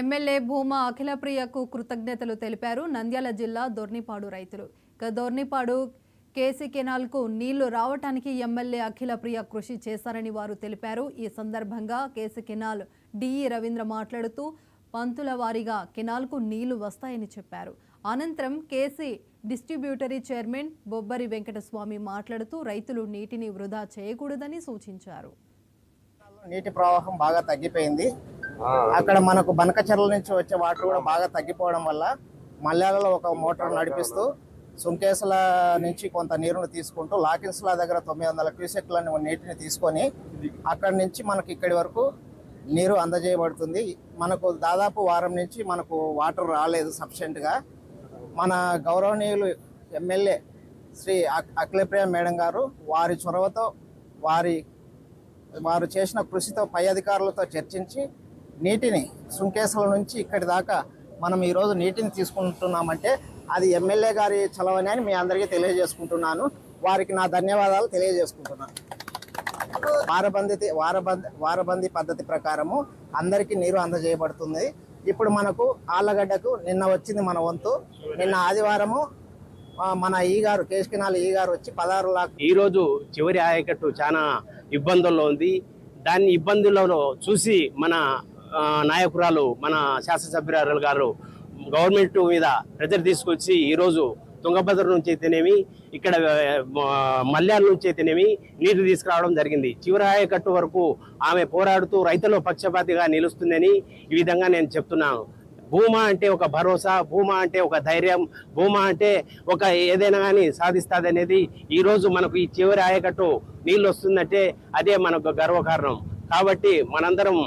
MLA Bhuma అఖిలప్రియకు కృతజ్ఞతలు తెలిపారు నంద్యాల జిల్లా దొర్నిపాడు రైతులు. దొర్నిపాడు కేసీ కెనాల్కు నీళ్లు రావటానికి ఎమ్మెల్యే అఖిలప్రియ కృషి చేశారని వారు తెలిపారు. ఈ సందర్భంగా కేసీ కెనాల్ డిఈ రవీంద్ర మాట్లాడుతూ పంతుల వారీగా కెనాల్కు నీళ్లు వస్తాయని చెప్పారు. అనంతరం కేసీ డిస్ట్రిబ్యూటరీ చైర్మన్ బొబ్బరి వెంకటస్వామి మాట్లాడుతూ రైతులు నీటిని వృధా చేయకూడదని సూచించారు. నీటి ప్రవాహం బాగా తగ్గిపోయింది. అక్కడ మనకు బనకచెర్ల నుంచి వచ్చే వాటర్ కూడా బాగా తగ్గిపోవడం వల్ల మల్యాలలో ఒక మోటార్ నడిపిస్తూ సుంకేసుల నుంచి కొంత నీరును తీసుకుంటూ లాకిన్స్ల దగ్గర 900 క్యూసెక్ల నీటిని తీసుకొని అక్కడి నుంచి మనకి ఇక్కడి వరకు నీరు అందజేయబడుతుంది. మనకు దాదాపు వారం నుంచి మనకు వాటర్ రాలేదు సఫిషియెంట్గా. మన గౌరవనీయులు ఎమ్మెల్యే శ్రీ అఖిలప్రియ మేడం గారు వారి చొరవతో వారు చేసిన కృషితో పై అధికారులతో చర్చించి నీటిని సుంకేసుల నుంచి ఇక్కడి దాకా మనం ఈరోజు నీటిని తీసుకుంటున్నామంటే అది ఎమ్మెల్యే గారి చలవని అని మీ అందరికీ తెలియజేసుకుంటున్నాను. వారికి నా ధన్యవాదాలు తెలియజేసుకుంటున్నాను. వారబంది పద్ధతి ప్రకారము అందరికీ నీరు అందజేయబడుతుంది. ఇప్పుడు మనకు ఆళ్ళగడ్డకు నిన్న వచ్చింది మన వంతు. నిన్న ఆదివారము మన కేసీ కెనాల్ ఈ గారు వచ్చి 16 లక్షలు. ఈరోజు చివరి ఆయకట్టు చాలా ఇబ్బందుల్లో ఉంది. దాన్ని ఇబ్బందులలో చూసి మన నాయకురాలు మన శాసనసభ్యురాలు గారు గవర్నమెంట్ మీద ప్రెజర్ తీసుకొచ్చి ఈరోజు తుంగభద్ర నుంచి అయితేనేమి ఇక్కడ మల్యాల నుంచి అయితేనేమి నీరు తీసుకురావడం జరిగింది. చివరి ఆయకట్టు వరకు ఆమె పోరాడుతూ రైతుల పక్షపాతిగా నిలుస్తుందని ఈ విధంగా నేను చెప్తున్నాను. భూమా అంటే ఒక భరోసా, భూమా అంటే ఒక ధైర్యం, భూమా అంటే ఒక ఏదైనా కానీ సాధిస్తుంది అనేది ఈరోజు మనకు ఈ చివరి ఆయకట్టు నీళ్ళు వస్తుందంటే అదే మనకు గర్వకారణం. కాబట్టి మనందరం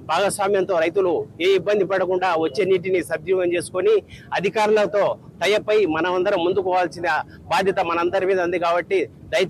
భాగస్వామ్యంతో రైతులు ఏ ఇబ్బంది పడకుండా వచ్చే నీటిని సద్వినియోగం చేసుకొని అధికారులతో టైఅప్ అయి మనమందరం ముందుకు పోవాల్సిన బాధ్యత మనందరి మీద ఉంది. కాబట్టి దయచేసి